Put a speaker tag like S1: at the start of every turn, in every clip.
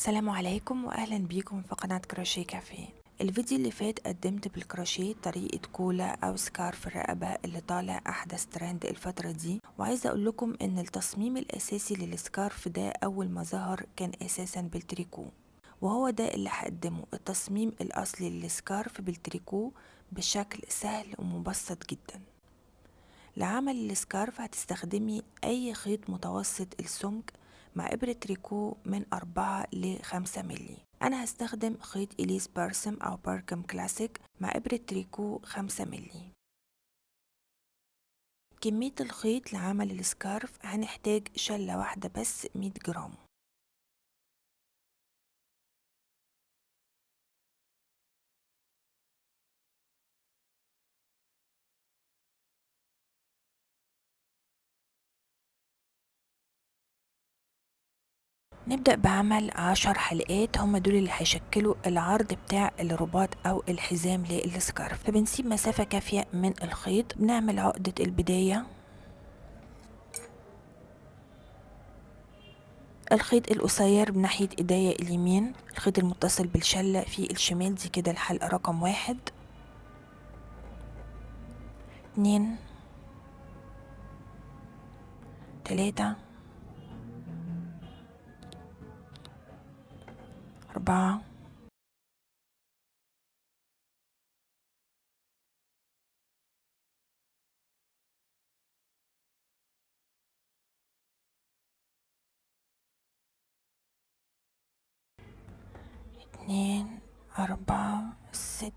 S1: السلام عليكم واهلا بيكم في قناة كروشيه كافيه. الفيديو اللي فات قدمت بالكروشيه طريقة كولا او سكارف الرقبة اللي طالع احدث ترند الفترة دي، وعايزة اقول لكم ان التصميم الاساسي للسكارف ده اول ما ظهر كان اساسا بالتريكو، وهو ده اللي هقدمه التصميم الاصلي للسكارف بالتريكو بشكل سهل ومبسط جدا. لعمل السكارف هتستخدمي أي خيط متوسط السمك مع إبرة تريكو من 4 ل5 ملي. أنا هستخدم خيط إليس بارسم أو باركم كلاسيك مع إبرة تريكو 5 ملي. كمية الخيط لعمل السكارف هنحتاج شلة واحدة بس 100 جرام. نبدأ بعمل 10 حلقات، هما دول اللي هيشكلوا العرض بتاع الرباط أو الحزام للسكارف، فبنسيب مسافة كافية من الخيط. بنعمل عقدة البداية، الخيط القصير بناحية ايديا اليمين، الخيط المتصل بالشلة في الشمال، دي كده الحلقة رقم 1 2 3 4 2 4 6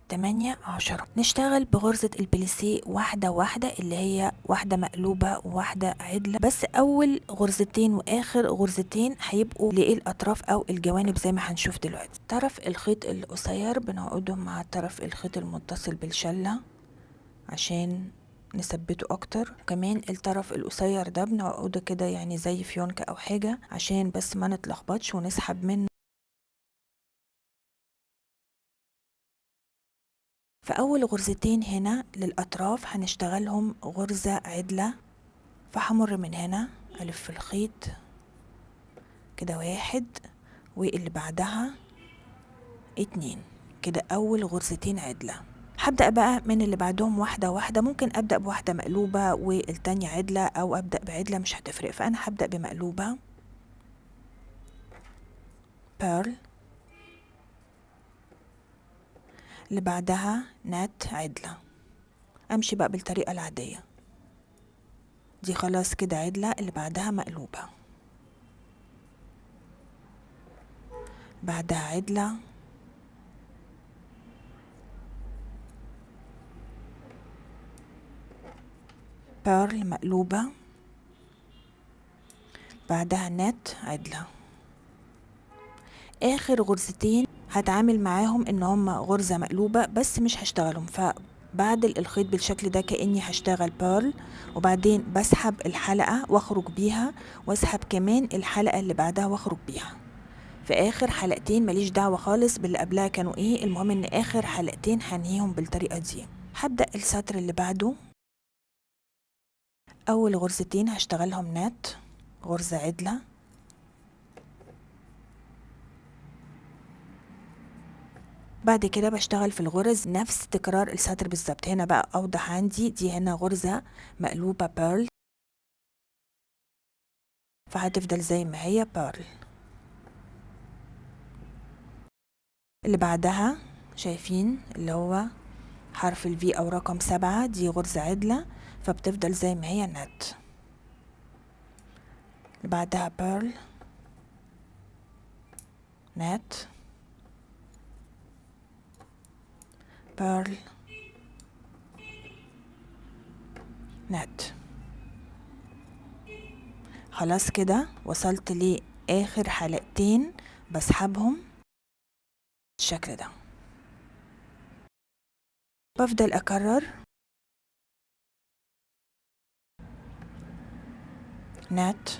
S1: 8 10. نشتغل بغرزة البليسيه واحدة واحدة، اللي هي واحدة مقلوبة وواحدة عدلة، بس أول غرزتين وآخر غرزتين هيبقوا للأطراف أو الجوانب زي ما هنشوف دلوقتي. طرف الخيط القصير بنعقده مع طرف الخيط المتصل بالشلة عشان نثبته اكتر، وكمان الطرف القصير ده بنعقده كده يعني زي فيونكة او حاجة عشان بس ما نتلخبطش ونسحب منه. فاول غرزتين هنا للاطراف هنشتغلهم غرزة عدلة، فهمر من هنا الف الخيط كده 1 واللي بعدها 2، كده اول غرزتين عدلة. هبدأ بقى من اللي بعدهم واحدة واحدة، ممكن أبدأ بواحدة مقلوبة والتانية عدلة أو أبدأ بعدلة، مش هتفرق، فأنا هبدأ بمقلوبة بيرل، اللي بعدها نات عدلة، امشي بقى بالطريقة العادية دي، خلاص كده عدلة، اللي بعدها مقلوبة، بعدها عدلة، بيرل مقلوبة، بعدها نات عدلة. اخر غرزتين هتعامل معاهم ان هما غرزة مقلوبة بس مش هشتغلهم، فبعدل الخيط بالشكل ده كأني هشتغل بيرل، وبعدين بسحب الحلقة واخرج بيها، واسحب كمان الحلقة اللي بعدها واخرج بيها. في اخر حلقتين ماليش دعوة خالص باللي قبلها كانوا ايه، المهم ان اخر حلقتين هنهيهم بالطريقة دي. هبدأ السطر اللي بعده، اول غرزتين هشتغلهم نات، غرزة عدلة، بعد كده بشتغل في الغرز نفس تكرار السطر بالظبط. هنا بقى اوضح عندي، دي هنا غرزة مقلوبة بيرل، فهتفضل زي ما هي بيرل. اللي بعدها شايفين اللي هو حرف الفي او رقم 7، دي غرزة عدلة فبتفضل زي ما هي نات. اللي بعدها بيرل، نات، بيرل، نات. خلاص كده وصلت لاخر حلقتين، بسحبهم بالشكل ده، بفضل اكرر نات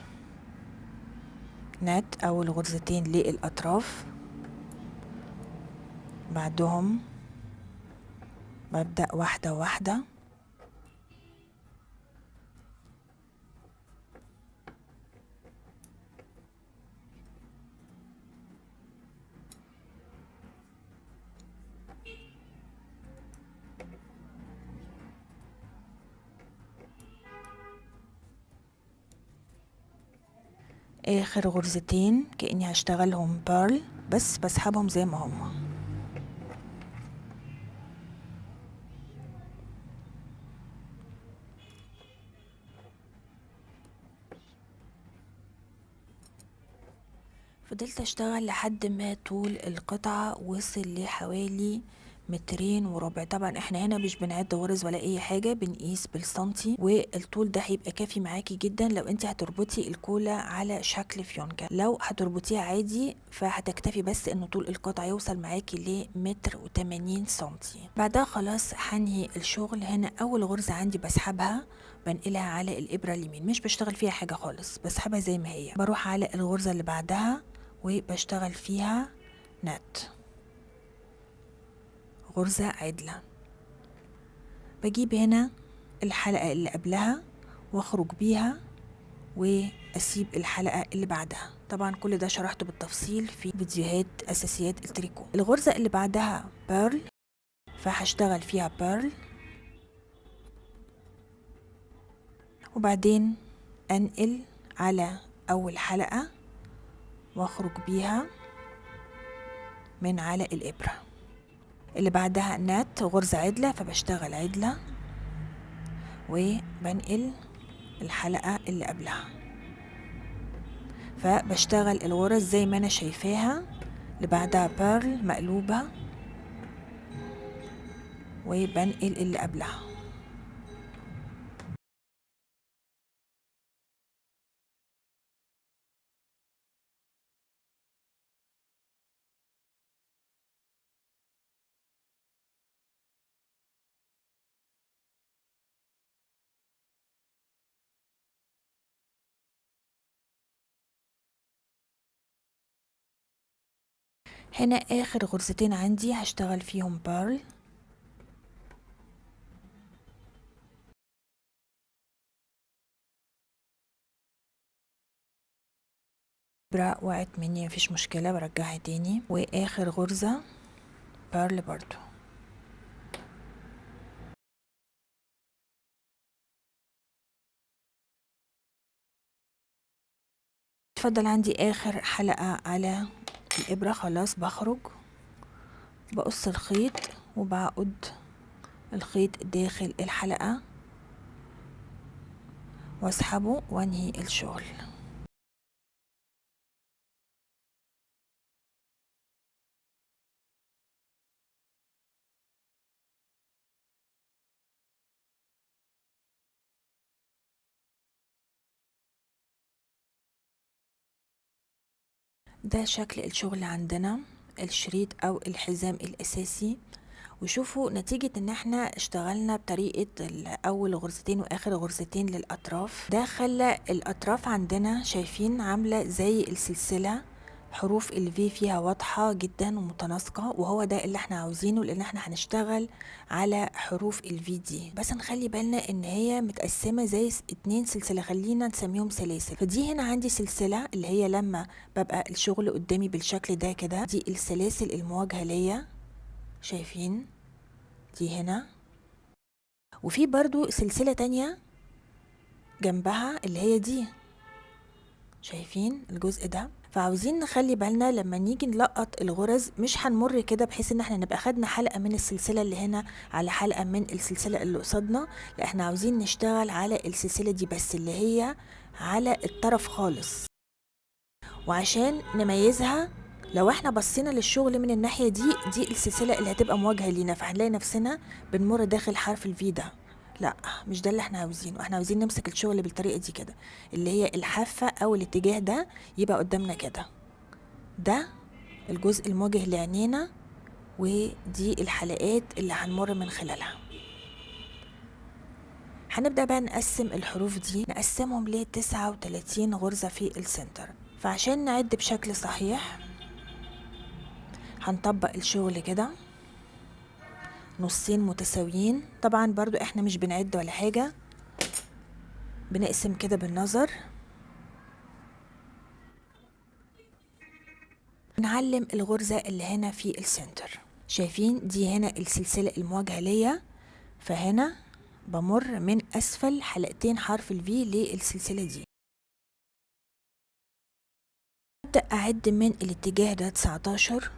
S1: نات اول غرزتين للاطراف، بعدهم ببدأ واحدة واحدة، اخر غرزتين كأني هشتغلهم بيرل بس بسحبهم زي ما هما. فضلت اشتغل لحد ما طول القطعة وصل لحوالي 2.25 متر. طبعا احنا هنا مش بنعد غرز ولا اي حاجة، بنقيس بالسنتي، والطول ده هيبقى كافي معاكي جدا لو انت هتربطي الكولا على شكل فيونكة. لو هتربطيها عادي فهتكتفي بس ان طول القطعة يوصل معاكي ل1.80 متر. بعدها خلاص هنهي الشغل. هنا اول غرزة عندي بسحبها بنقلها على الابرة اليمين، مش بشتغل فيها حاجة خالص، بسحبها زي ما هي. بروح على الغرزة اللي بعدها وبشتغل فيها نت، غرزة عدلة. بجيب هنا الحلقة اللي قبلها واخرج بيها واسيب الحلقة اللي بعدها. طبعا كل ده شرحته بالتفصيل في فيديوهات اساسيات التريكو. الغرزة اللي بعدها بيرل، فهشتغل فيها بيرل وبعدين انقل على اول حلقة واخرج بيها من على الابرة. اللي بعدها نت، غرزة عدلة، فبشتغل عدلة وبنقل الحلقة اللي قبلها، فبشتغل الغرز زي ما انا شايفاها. اللي بعدها بيرل مقلوبة وبنقل اللي قبلها. هنا اخر غرزتين عندي هشتغل فيهم بيرل. برا وقعت مني مفيش مشكلة، برجعها تاني. واخر غرزة بيرل برضو. اتفضل عندي اخر حلقة على الابرة. خلاص بخرج بقص الخيط وبعقد الخيط داخل الحلقة واسحبه وانهي الشغل. ده شكل الشغل عندنا، الشريط او الحزام الاساسي. وشوفوا نتيجة ان احنا اشتغلنا بطريقة اول غرزتين واخر غرزتين للاطراف، ده خلى الاطراف عندنا شايفين عاملة زي السلسلة، حروف الفي فيها واضحة جدا ومتناسقة، وهو ده اللي احنا عاوزينه لان احنا هنشتغل على حروف الفي دي. بس نخلي بالنا ان هي متقسمة زي 2 سلسلة، خلينا نسميهم سلاسل. فدي هنا عندي سلسلة اللي هي لما ببقى الشغل قدامي بالشكل ده كده، دي السلاسل المواجهة ليا، شايفين دي هنا. وفي برضو سلسلة تانية جنبها اللي هي دي، شايفين الجزء ده. فعاوزين نخلي بالنا لما نيجي نلقط الغرز مش هنمر كده بحيث ان احنا نبقى خدنا حلقة من السلسلة اللي هنا على حلقة من السلسلة اللي قصادنا، لا احنا عاوزين نشتغل على السلسلة دي بس اللي هي على الطرف خالص. وعشان نميزها لو احنا بصينا للشغل من الناحية دي السلسلة اللي هتبقى مواجهة لينا، فهنلاقي نفسنا بنمر داخل حرف الفي ده. لا مش ده اللي احنا عاوزينه، احنا عاوزين نمسك الشغل بالطريقة دي كده، اللي هي الحافة او الاتجاه ده يبقى قدامنا كده. ده الجزء المواجه لعينينا، ودي الحلقات اللي هنمر من خلالها. هنبدأ بقى نقسم الحروف دي، نقسمهم ل 39 غرزة في السنتر. فعشان نعد بشكل صحيح هنطبق الشغل كده نصين متساويين. طبعا برضو احنا مش بنعد ولا حاجة، بنقسم كده بالنظر. نعلم الغرزة اللي هنا في السنتر، شايفين دي هنا السلسلة المواجهة ليا، فهنا بمر من اسفل حلقتين حرف الفي للسلسلة دي. هبدأ أعد من الاتجاه ده 19،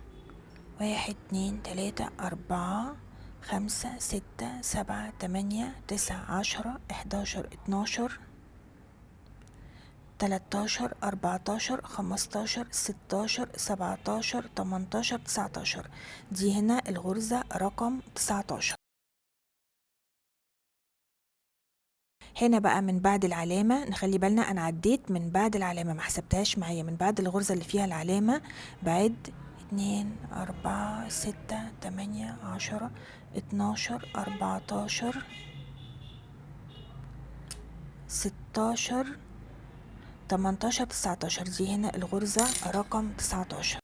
S1: 1 2 3 4 5 6 7 8 9 10 11 12 13 14 15 16 17 18 19. دي هنا الغرزة رقم 19. هنا بقى من بعد العلامة نخلي بالنا أنا عديت من بعد العلامة، ما حسبتهاش معايا، من بعد الغرزة اللي فيها العلامة بعد 2 4 6 8 10 12 14 16 18 19. دي هنا الغرزة رقم 19.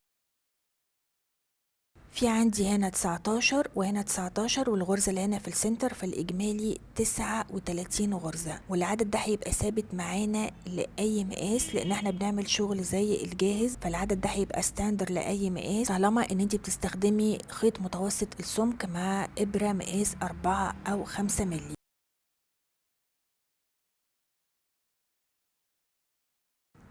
S1: في عندي هنا 19 وهنا 19 والغرزة اللي هنا في السنتر، في الإجمالي 39 غرزة، والعدد ده هيبقى ثابت معانا لأي مقاس لأن احنا بنعمل شغل زي الجاهز، فالعدد ده هيبقى ستاندر لأي مقاس طالما ان انت بتستخدمي خيط متوسط السمك مع إبرة مقاس 4 أو 5 مللي.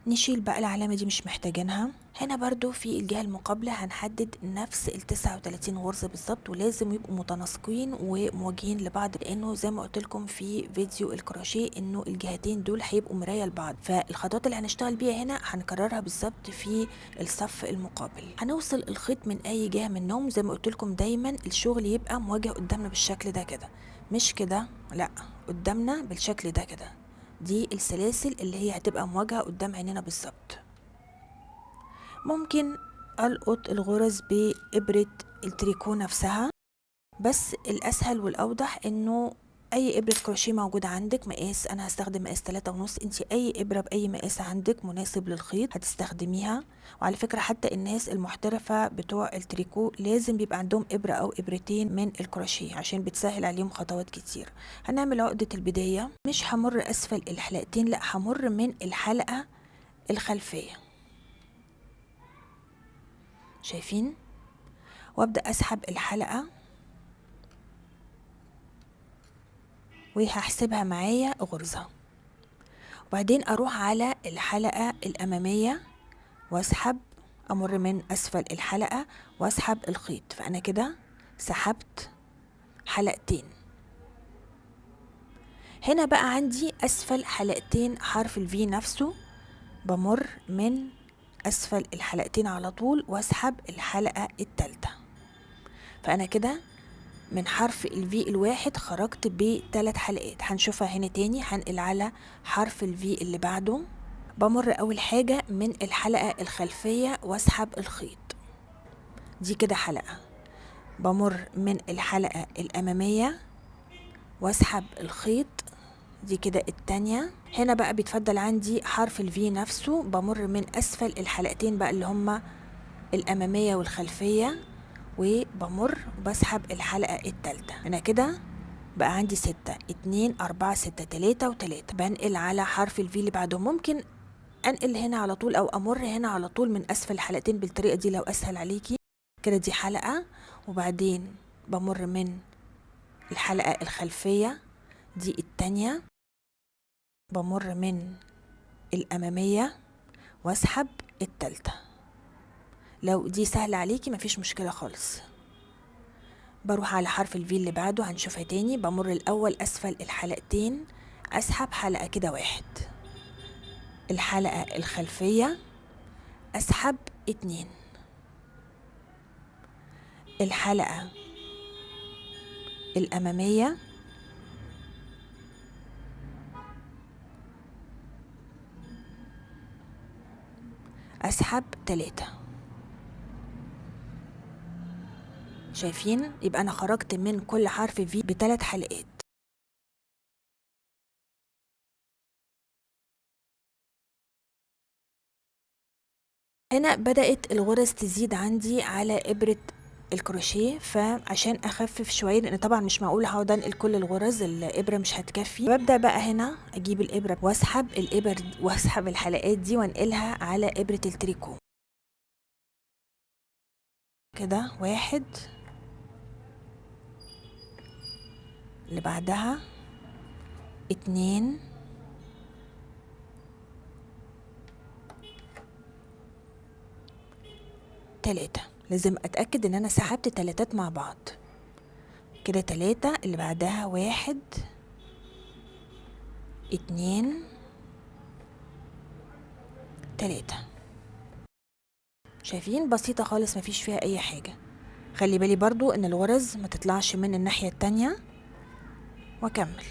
S1: نشيل بقى العلامة دي مش محتاجينها. هنا برضو في الجهة المقابلة هنحدد نفس 39 غرزة بالظبط، ولازم يبقوا متناسقين ومواجهين لبعض لانه زي ما قلت لكم في فيديو الكروشيه انه الجهتين دول هيبقوا مراية لبعض، فالخطوات اللي هنشتغل بيها هنا هنكررها بالظبط في الصف المقابل. هنوصل الخيط من اي جهة منهم، زي ما قلت لكم دايما الشغل يبقى مواجه قدامنا بالشكل ده كده، مش كده، لا قدامنا بالشكل ده كده. دي السلاسل اللي هي هتبقى مواجهة قدام عينينا بالظبط. ممكن ألقط الغرز بإبرة التريكو نفسها، بس الأسهل والأوضح إنه أي إبرة كروشيه موجودة عندك مقاس، أنا هستخدم مقاس 3.5، انتي أي إبرة بأي مقاس عندك مناسب للخيط هتستخدميها. وعلى فكرة حتى الناس المحترفة بتوع التريكو لازم بيبقى عندهم إبرة أو إبرتين من الكروشيه عشان بتسهل عليهم خطوات كتير. هنعمل عقدة البداية، مش همر أسفل الحلقتين، لأ همر من الحلقة الخلفية، شايفين؟ وابدأ أسحب الحلقة وهحسبها معايا غرزة، وبعدين أروح على الحلقة الأمامية واسحب، أمر من أسفل الحلقة واسحب الخيط، فأنا كده سحبت حلقتين. هنا بقى عندي أسفل حلقتين حرف الفي نفسه، بمر من أسفل الحلقتين على طول واسحب الحلقة التالتة، فأنا كده من حرف الفي الواحد خرجت ب3 حلقات. هنشوفها هنا تاني، هنقل على حرف الفي اللي بعده، بمر أول حاجة من الحلقة الخلفية واسحب الخيط، دي كده حلقة، بمر من الحلقة الأمامية واسحب الخيط، دي كده التانية. هنا بقى بيتفضل عندي حرف الفي نفسه، بمر من أسفل الحلقتين بقى اللي هما الأمامية والخلفية وبمر وبسحب الحلقة التالتة. أنا كده بقى عندي 6 2 4 6 3 و3، بنقل على حرف الفي اللي بعده. ممكن أنقل هنا على طول أو أمر هنا على طول من أسفل الحلقتين بالطريقة دي لو أسهل عليكي كده. دي حلقة، وبعدين بمر من الحلقة الخلفية، دي التانية، بمر من الأمامية واسحب التالتة. لو دي سهلة عليكي مفيش مشكلة خالص. بروح على حرف الفي اللي بعده، هنشوفها تاني، بمر الأول أسفل الحلقتين أسحب حلقة كده 1، الحلقة الخلفية أسحب 2، الحلقة الأمامية أسحب 3. شايفين؟ يبقى أنا خرجت من كل حرف في ب3 حلقات. هنا بدأت الغرز تزيد عندي على إبرة الكروشيه، فعشان أخفف شوية لأن طبعا مش معقول هقعد أنقل كل الغرز، الإبرة مش هتكفي، ببدأ بقى هنا أجيب الإبرة وأسحب الإبر وأسحب الحلقات دي وأنقلها على إبرة التريكو كده. 1 اللي بعدها 2 3. لازم اتأكد ان انا سحبت 3 مع بعض كده. 3 اللي بعدها 1 2 3. شايفين؟ بسيطة خالص، مفيش فيها اي حاجة. خلي بالي برضو ان الغرز ما تطلعش من الناحية التانية، واكمل.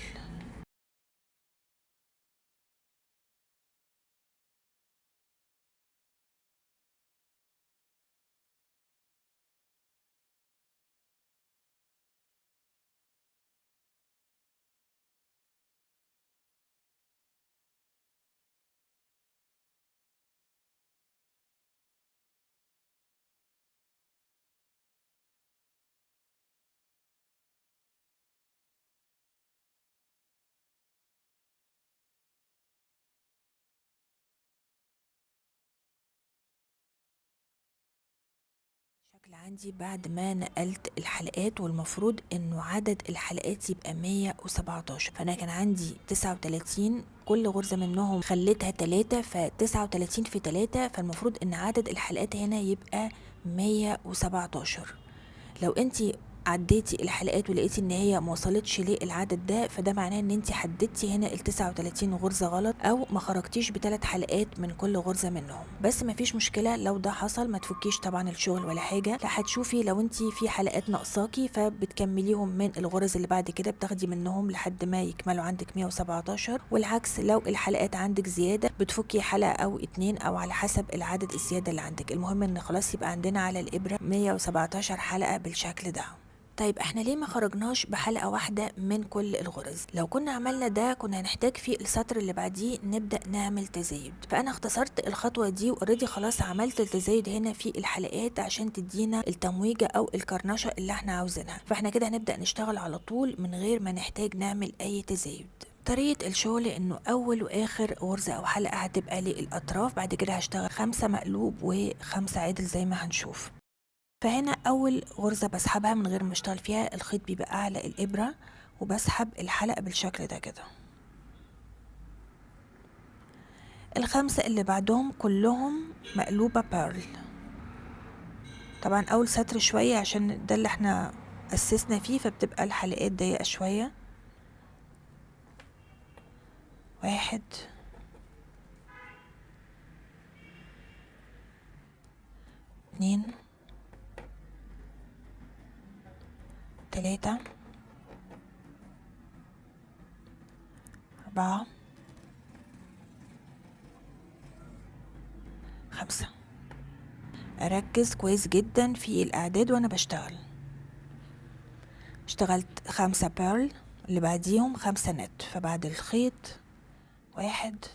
S1: الشكل عندي بعد ما نقلت الحلقات، والمفروض انه عدد الحلقات يبقى 117، فانا كان عندي 39، كل غرزة منهم خليتها 3، ف39 في 3، فالمفروض ان عدد الحلقات هنا يبقى 117. لو انتي عديتي الحلقات ولقيتي ان هي ما وصلتش للعدد ده، فده معناه ان انتي حددتي هنا ال 39 غرزه غلط، او ما خرجتيش ب3 حلقات من كل غرزه منهم. بس ما فيش مشكله لو ده حصل، ما تفكيش طبعا الشغل ولا حاجه. لا، هتشوفي لو انتي في حلقات ناقصاكي فبتكمليهم من الغرز اللي بعد كده، بتاخدي منهم لحد ما يكملوا عندك 117. والعكس لو الحلقات عندك زياده بتفكي حلقه او 2 او على حسب العدد الزياده اللي عندك. المهم ان خلاص يبقى عندنا على الابره 117 حلقه بالشكل ده. طيب احنا ليه ما خرجناش بحلقة واحدة من كل الغرز؟ لو كنا عملنا ده كنا هنحتاج في السطر اللي بعديه نبدأ نعمل تزايد، فانا اختصرت الخطوة دي واوريدي خلاص عملت التزايد هنا في الحلقات عشان تدينا التمويجة او الكرنشة اللي احنا عاوزينها. فاحنا كده هنبدأ نشتغل على طول من غير ما نحتاج نعمل اي تزايد. طريقة الشغل انه اول واخر غرزة او حلقة هتبقى للاطراف، بعد كده هشتغل 5 مقلوب و5 عدل زي ما هنشوف. فهنا اول غرزة بسحبها من غير ما اشتغل فيها، الخيط بيبقى اعلى الابرة وبسحب الحلقة بالشكل ده كده. ال5 اللي بعدهم كلهم مقلوبة بيرل. طبعا اول سطر شوية عشان ده اللي احنا اسسنا فيه، فبتبقى الحلقات ضيقة شوية. 1 2 3 4 5. اركز كويس جدا في الاعداد وانا بشتغل. اشتغلت 5 بيرل، اللي بعديهم 5 نت، فبعد الخيط 1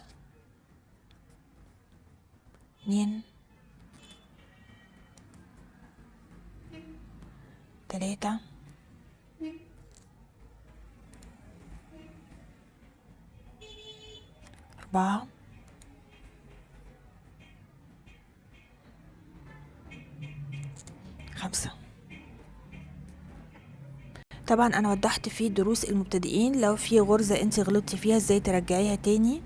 S1: 2 3 4 5. طبعا انا وضحت في دروس المبتدئين لو في غرزة انت غلطتي فيها ازاي ترجعيها تاني،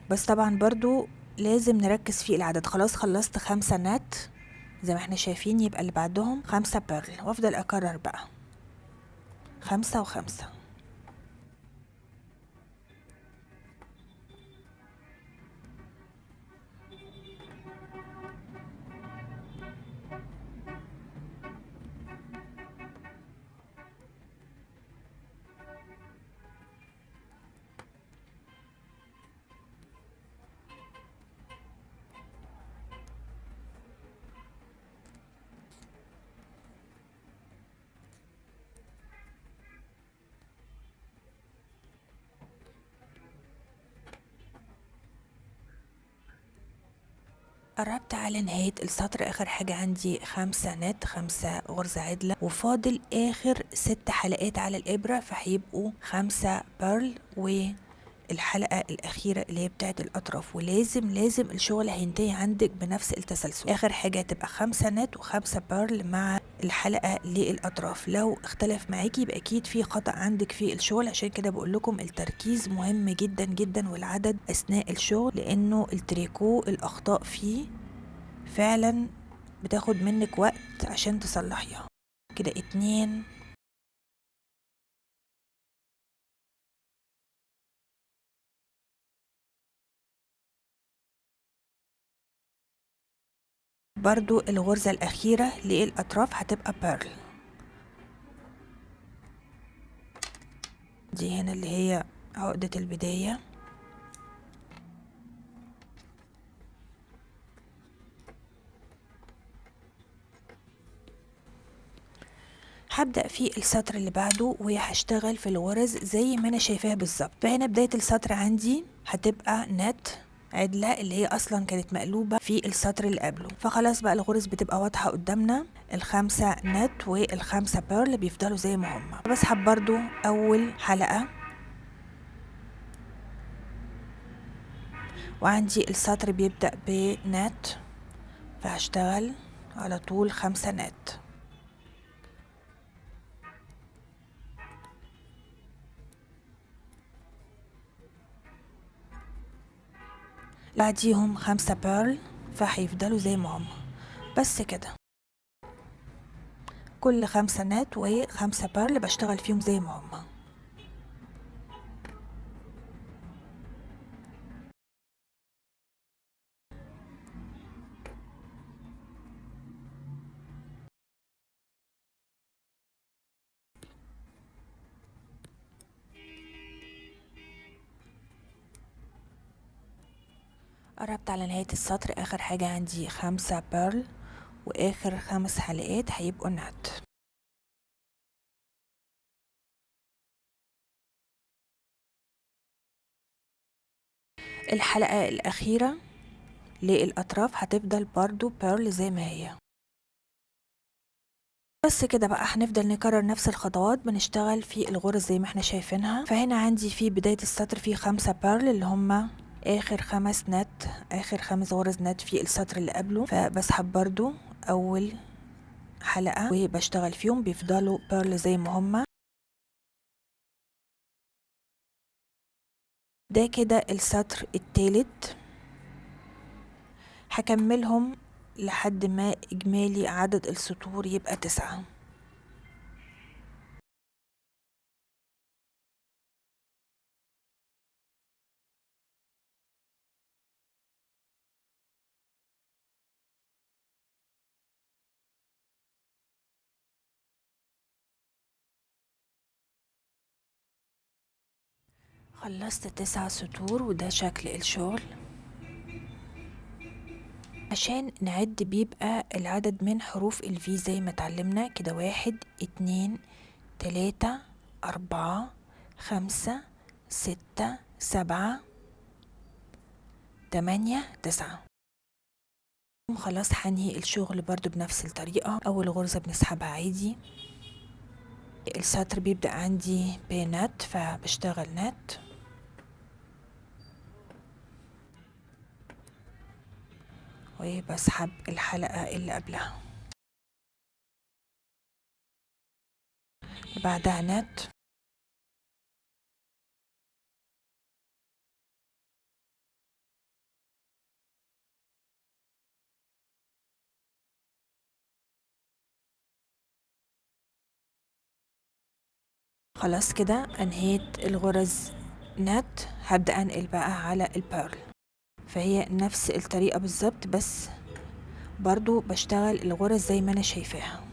S1: بس طبعا برضو لازم نركز في العدد. خلاص خلصت 5 نت زي ما احنا شايفين، يبقى اللي بعدهم 5 بيرل، وافضل اكرر بقى 5 و5. قربت على نهاية السطر، اخر حاجة عندي 5 نت، 5 غرزة عدلة، وفاضل اخر 6 حلقات على الابرة، فهيبقوا 5 بيرل والحلقة الأخيرة اللي هي بتاعت الأطراف. ولازم الشغل هينتهي عندك بنفس التسلسل. آخر حاجة تبقى 5 نت و5 بيرل مع الحلقة للأطراف. لو اختلف معاكي يبقى أكيد في خطأ عندك في الشغل، عشان كده بقول لكم التركيز مهم جدا جدا والعدد أثناء الشغل، لأنه التريكو الأخطاء فيه فعلا بتاخد منك وقت عشان تصلحيها. كده 2. برضو الغرزة الأخيرة للأطراف هتبقى بيرل. دي هنا اللي هي عقدة البداية. هبدأ في السطر اللي بعده وهشتغل في الغرز زي ما انا شايفاها بالظبط. فهنا بداية السطر عندي هتبقى نت عدلة اللي هي اصلا كانت مقلوبة في السطر اللي قبله، فخلاص بقى الغرز بتبقى واضحة قدامنا. ال5 نت وال5 بيرل بيفضلوا زي ما هما. بسحب برضو اول حلقة وعندي السطر بيبدأ بنت، فهشتغل على طول 5 نت. بعديهم 5 بيرل، فهيفضلوا زي ما هما. بس كده، كل 5 نت و5 بيرل بشتغل فيهم زي ما هما. قربت على نهاية السطر. اخر حاجة عندي 5 بيرل واخر 5 حلقات هيبقوا نت. الحلقة الاخيرة للاطراف هتفضل برضو بيرل زي ما هي. بس كده بقى هنفضل نكرر نفس الخطوات، بنشتغل في الغرز زي ما احنا شايفينها. فهنا عندي في بداية السطر في 5 بيرل اللي هما اخر 5 نت، اخر 5 غرز نت في السطر اللي قبله. فبسحب برضو اول حلقة وبشتغل فيهم، بيفضلوا بيرل زي ما هما. ده كده السطر التالت. هكملهم لحد ما اجمالي عدد السطور يبقى 9. خلصت 9 سطور وده شكل الشغل. عشان نعد بيبقى العدد من حروف الفي زي ما اتعلمنا كده: 1 2 3 4 5 6 7 8 9. خلاص هنهي الشغل برضو بنفس الطريقة. أول غرزة بنسحبها عادي. السطر بيبدأ عندي بنت، فبشتغل نت وبسحب الحلقة اللي قبلها، بعدها نت، خلاص كده انهيت الغرز نت. هبدأ انقل بقى على البيرل، فهي نفس الطريقة بالظبط، بس برضو بشتغل الغرز زي ما انا شايفاها.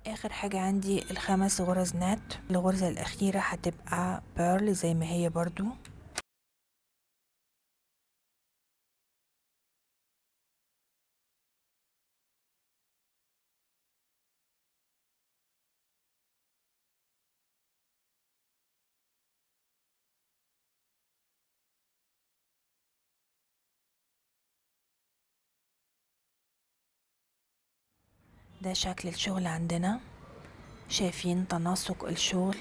S1: اخر حاجة عندي ال5 غرز نت. الغرزة الاخيرة هتبقى بيرل زي ما هي برضو. ده شكل الشغل عندنا. شايفين تناسق الشغل؟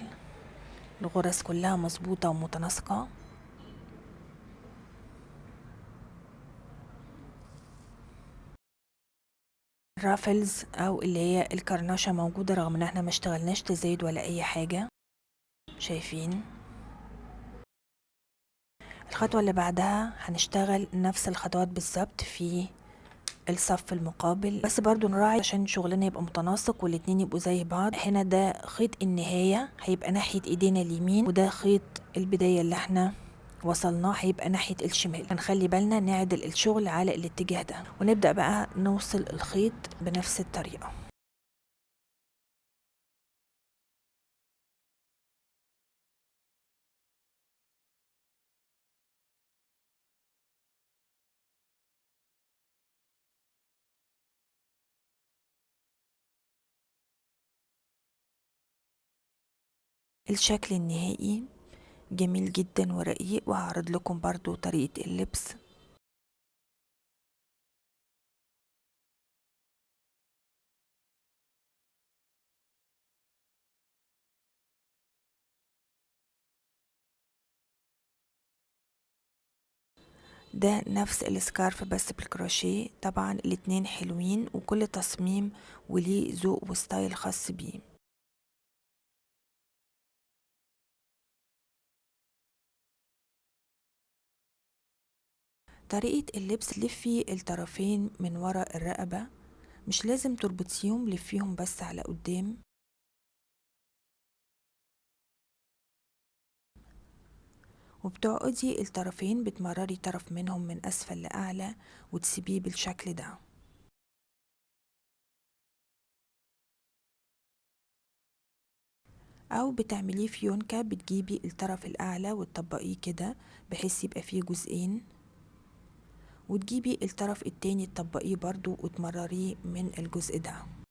S1: الغرز كلها مظبوطة ومتناسقة. الرافلز او اللي هي الكرنشة موجودة رغم ان احنا ما اشتغلناش تزايد ولا اي حاجة. شايفين؟ الخطوة اللي بعدها هنشتغل نفس الخطوات بالظبط في الصف المقابل، بس برضو نراعي عشان شغلنا يبقى متناسق والاتنين يبقوا زي بعض. هنا ده خيط النهاية هيبقى ناحية ايدينا اليمين، وده خيط البداية اللي احنا وصلناه هيبقى ناحية الشمال. هنخلي بالنا نعدل الشغل على الاتجاه ده، ونبدأ بقى نوصل الخيط بنفس الطريقة. الشكل النهائي جميل جدا ورقيق، وهعرض لكم برضو طريقة اللبس. ده نفس السكارف بس بالكروشيه. طبعا الاتنين حلوين وكل تصميم وليه ذوق وستايل خاص بيه. طريقة اللبس، لفي الطرفين من وراء الرقبة، مش لازم تربطيهم، لفيهم بس على قدام، وبتعقدي الطرفين، بتمرري طرف منهم من أسفل لأعلى وتسيبيه بالشكل ده. أو بتعمليه فيونكة، بتجيبي الطرف الأعلى وتطبقيه كده بحيث يبقى فيه جزئين، وتجيبي الطرف التاني تطبقيه برضو وتمرريه من الجزء ده.